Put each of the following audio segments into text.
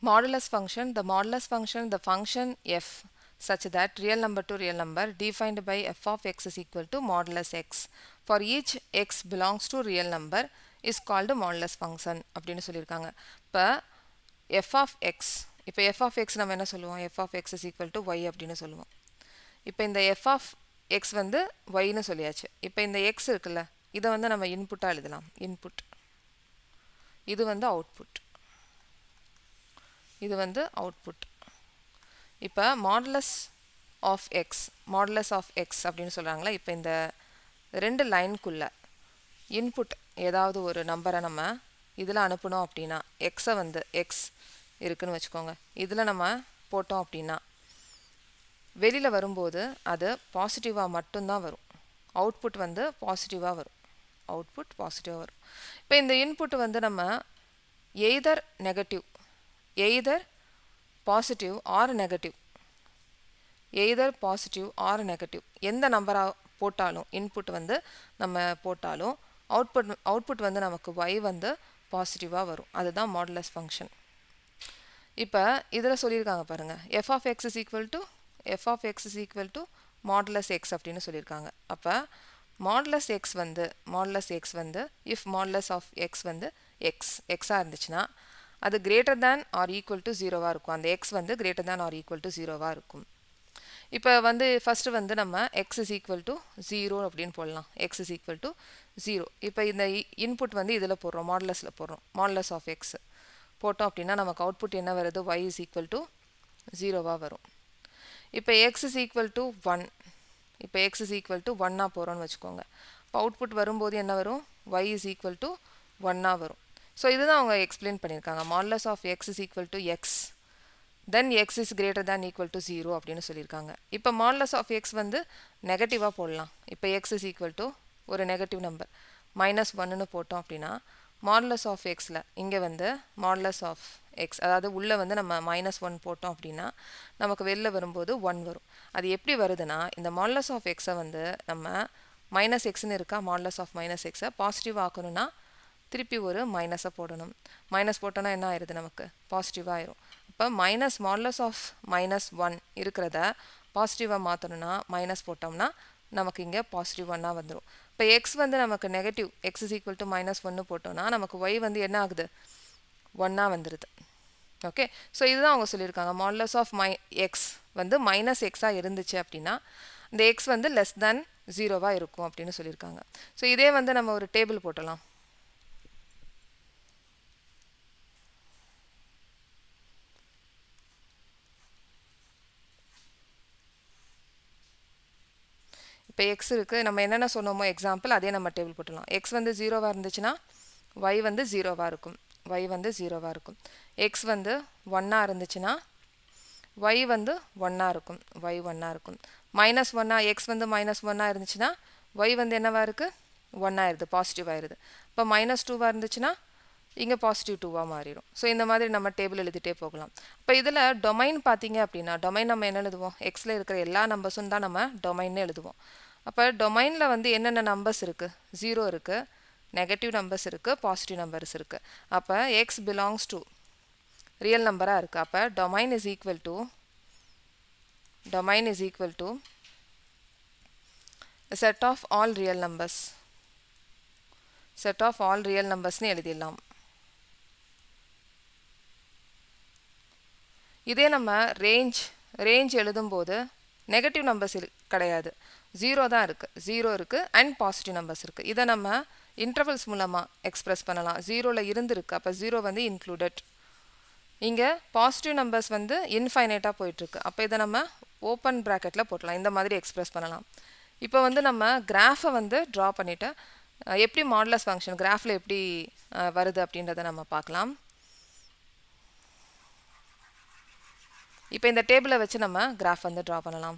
Modulus function, the function f such that real number to real number defined by f of x is equal to modulus x. For each x belongs to real number is called modulus function அப்படின்னு சொல்லியிருக்காங்க. இப்போ f of x, இப்போ f of x நம்ம என்ன சொல்லுவோம்? f of x is equal to y அப்படின்னு சொல்லுவோம். இப்போ இந்த f of x வந்து yன்னு சொல்லியாச்சு. இப்போ இந்த x இருக்குல்ல, இதை வந்து நம்ம இன்புட்டாக எழுதலாம். இன்புட், இது வந்து அவுட்புட், இது வந்து அவுட்புட். இப்போ மாடுலஸ் ஆஃப் எக்ஸ் அப்படின்னு சொல்கிறாங்களா. இப்போ இந்த ரெண்டு லைனுக்குள்ளே இன்புட் ஏதாவது ஒரு நம்பரை நம்ம இதில் அனுப்பணும் அப்படின்னா, எக்ஸை வந்து எக்ஸ் இருக்குன்னு வச்சுக்கோங்க, இதில் நம்ம போட்டோம் அப்படின்னா வெளியில் வரும்போது அது பாசிட்டிவாக மட்டும்தான் வரும். அவுட்புட் வந்து பாசிட்டிவாக வரும். அவுட்புட் பாசிட்டிவாக வரும். இப்போ இந்த இன்புட் வந்து நம்ம either negative, either positive or negative, either positive or negative எந்த நம்பராக போட்டாலும், இன்புட் வந்து நம்ம போட்டாலும் அவுட்புட் வந்து நமக்கு y வந்து பாசிட்டிவாக வரும். அதுதான் மாடுலஸ் ஃபங்க்ஷன். இப்போ இதில் சொல்லியிருக்காங்க பாருங்கள், f of x is equal to modulus X அப்படின்னு சொல்லியிருக்காங்க. அப்போ மாடுலஸ் எக்ஸ் வந்து இஃப் மாடுலஸ் ஆஃப் எக்ஸ் வந்து எக்ஸாக இருந்துச்சுன்னா அது greater than or equal to ஜீரோவாக இருக்கும். அந்த எக்ஸ் வந்து greater than or equal to ஜீரோவாக இருக்கும். இப்போ வந்து ஃபஸ்ட்டு வந்து நம்ம X is equal to zero அப்படின்னு போடலாம். X is equal to zero. இப்போ இந்த இன்புட் வந்து இதில் போடுறோம், மாடுலஸில் போடுறோம். மாடுலஸ் ஆஃப் எக்ஸ் போட்டோம் அப்படின்னா நமக்கு அவுட்புட் என்ன வருது? y இஸ் ஈக்குவல் டு ஜீரோவாக வரும். இப்போ எக்ஸ் இஸ் ஈக்குவல் டு 1, இப்போ எக்ஸ் இஸ் ஈக்குவல் டு 1ஆக போகிறோன்னு வச்சுக்கோங்க. இப்போ அவுட்புட் வரும்போது என்ன வரும்? y இஸ் ஈக்குவல் டு 1ஆக வரும். ஸோ இதுதான் அவங்க எக்ஸ்பிளைன் பண்ணியிருக்காங்க. Modulus of x is equal to x, then x is greater than equal to zero அப்படின்னு சொல்லியிருக்காங்க. இப்போ மாடுலஸ் ஆஃப் எக்ஸ் வந்து நெகட்டிவாக போடலாம். இப்போ எக்ஸ் இஸ் ஈக்குவல் டு ஒரு நெகட்டிவ் நம்பர் -1ன்னு போட்டோம் அப்படின்னா மாடுலஸ் ஆஃப் எக்ஸில் இங்கே வந்து மாடுலஸ் ஆஃப் எக்ஸ், அதாவது உள்ளே வந்து நம்ம -1 போட்டோம் அப்படின்னா நமக்கு வெளில வரும்போது 1 வரும். அது எப்படி வருதுன்னா, இந்த மாடுலஸ் ஆஃப் எக்ஸை வந்து நம்ம -xன்னு இருக்கா, மாடுலஸ் ஆஃப் -xை பாசிட்டிவ் ஆக்கணும்னா திருப்பி ஒரு மைனஸை போடணும். மைனஸ் போட்டோன்னா என்ன ஆயிடுது? நமக்கு பாசிட்டிவாக ஆயிரும். இப்போ மாடுலஸ் ஆஃப் -1 இருக்கிறத பாசிட்டிவாக மாற்றணும்னா மைனஸ் போட்டோம்னா நமக்கு இங்கே பாசிட்டிவ் 1ஆக வந்துடும். இப்போ எக்ஸ் வந்து நமக்கு negative, X is equal to -1 போட்டோம்னா நமக்கு ஒய் வந்து என்ன ஆகுது? 1ஆக வந்துடுது. ஓகே, ஸோ இதுதான் அவங்க சொல்லியிருக்காங்க. மாடுலஸ் ஆஃப் எக்ஸ் வந்து -xஆக இருந்துச்சு அப்படின்னா இந்த எக்ஸ் வந்து லெஸ் தேன் ஜீரோவாக இருக்கும் அப்படின்னு சொல்லியிருக்காங்க. ஸோ இதே வந்து நம்ம ஒரு டேபிள் போட்டலாம். இப்போ எக்ஸ் இருக்குது, நம்ம என்னென்ன சொன்னோமோ எக்ஸாம்பிள் அதே நம்ம டேபிள் போட்டுடலாம். எக்ஸ் வந்து ஜீரோவாக இருந்துச்சுன்னா ஒய் வந்து ஜீரோவாக இருக்கும், ஒய் வந்து ஜீரோவாக இருக்கும். எக்ஸ் வந்து 1ஆக இருந்துச்சுன்னா ஒய் வந்து 1ஆக இருக்கும், ஒய் 1ஆக இருக்கும். -1 எக்ஸ் வந்து -1ஆக இருந்துச்சுன்னா ஒய் வந்து என்னவாக இருக்குது? 1 ஆயிடுது, பாசிட்டிவ் ஆயிடுது. இப்போ -2வாக இருந்துச்சுன்னா இங்கே பாசிட்டிவ் 2வாக மாறிடும். ஸோ இந்த மாதிரி நம்ம டேபிள் எழுதிட்டே போகலாம். இப்போ இதில் டொமைன் பார்த்தீங்க அப்படின்னா, டொமைன் நம்ம என்ன எழுதுவோம்? எக்ஸில் இருக்கிற எல்லா நம்பர்ஸும் தான் நம்ம டொமைன்னு எழுதுவோம். அப்போ டொமைனில் வந்து என்னென்ன நம்பர்ஸ் இருக்குது? 0 இருக்குது, நெகட்டிவ் நம்பர்ஸ் இருக்குது, பாசிட்டிவ் நம்பர்ஸ் இருக்குது. அப்போ எக்ஸ் பிலாங்ஸ் டு ரியல் நம்பராக இருக்குது. அப்போ domain is equal to set of all real numbers, set of all real நம்பர்ஸ்னு எழுதிடலாம். இதே நம்ம ரேஞ்ச் எழுதும்போது நெகட்டிவ் நம்பர்ஸ் கிடையாது, 0 தான் இருக்குது, 0 இருக்குது அண்ட் பாசிட்டிவ் நம்பர்ஸ் இருக்குது. இதை நம்ம இன்டர்வல்ஸ் மூலமாக எக்ஸ்பிரஸ் பண்ணலாம். 0ல் இருந்துருக்கு, அப்போ 0 வந்து இன்க்ளூடட். இங்கே பாசிட்டிவ் நம்பர்ஸ் வந்து இன்ஃபைனைட்டாக போயிட்டுருக்கு, அப்போ இதை நம்ம ஓப்பன் ப்ராக்கெட்டில் போட்டலாம். இந்த மாதிரி எக்ஸ்பிரஸ் பண்ணலாம். இப்போ வந்து நம்ம கிராஃபை வந்து ட்ரா பண்ணிவிட்டு எப்படி மாடுலஸ் ஃபங்க்ஷன் கிராஃபில் எப்படி வருது அப்படின்றத நம்ம பார்க்கலாம். இப்போ இந்த டேபிளை வச்சு நம்ம கிராஃப் வந்து ட்ரா பண்ணலாம்.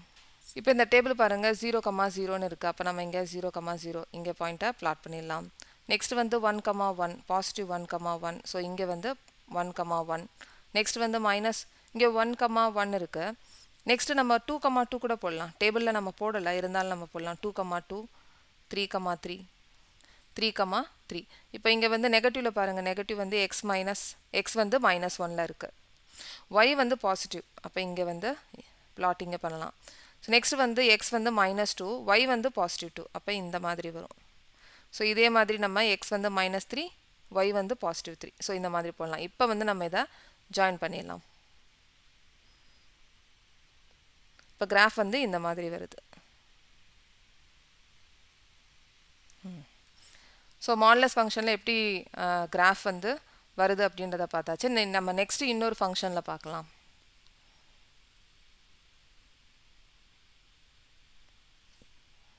இப்போ இந்த டேபிள் பாருங்கள் 0,0ன்னு இருக்குது. அப்போ நம்ம இங்கே 0,0 இங்கே பாயிண்ட்டை பிளாட் பண்ணிடலாம். நெக்ஸ்ட் வந்து 1,1 பாசிட்டிவ் 1,1. ஸோ இங்கே வந்து 1,1. நெக்ஸ்ட் வந்து மைனஸ் இங்கே 1,1 இருக்குது. நெக்ஸ்ட்டு நம்ம 2,2 கூட போடலாம். டேபிளில் நம்ம போடலை, இருந்தாலும் நம்ம போடலாம். 2,2 3,3 3,3. இப்போ இங்கே வந்து நெகட்டிவில் பாருங்கள், நெகட்டிவ் வந்து எக்ஸ் வந்து -1ல் இருக்குது. y வந்து பாசிட்டிவ், அப்போ இங்கே வந்து பிளாட்டிங்கை பண்ணலாம். ஸோ நெக்ஸ்ட் வந்து எக்ஸ் வந்து -2, y வந்து +2, அப்போ இந்த மாதிரி வரும். ஸோ இதே மாதிரி நம்ம எக்ஸ் வந்து -3, y வந்து +3. ஸோ இந்த மாதிரி போடலாம். இப்போ வந்து நம்ம இதை ஜாயின் பண்ணிடலாம். இப்போ கிராஃப் வந்து இந்த மாதிரி வருது. ஸோ மாடுலஸ் ஃபங்க்ஷனில் எப்படி கிராஃப் வந்து வருது அப்படின்றத பார்த்தாச்சு. நம்ம நெக்ஸ்ட் இன்னொரு ஃபங்க்ஷனில் பார்க்கலாம்.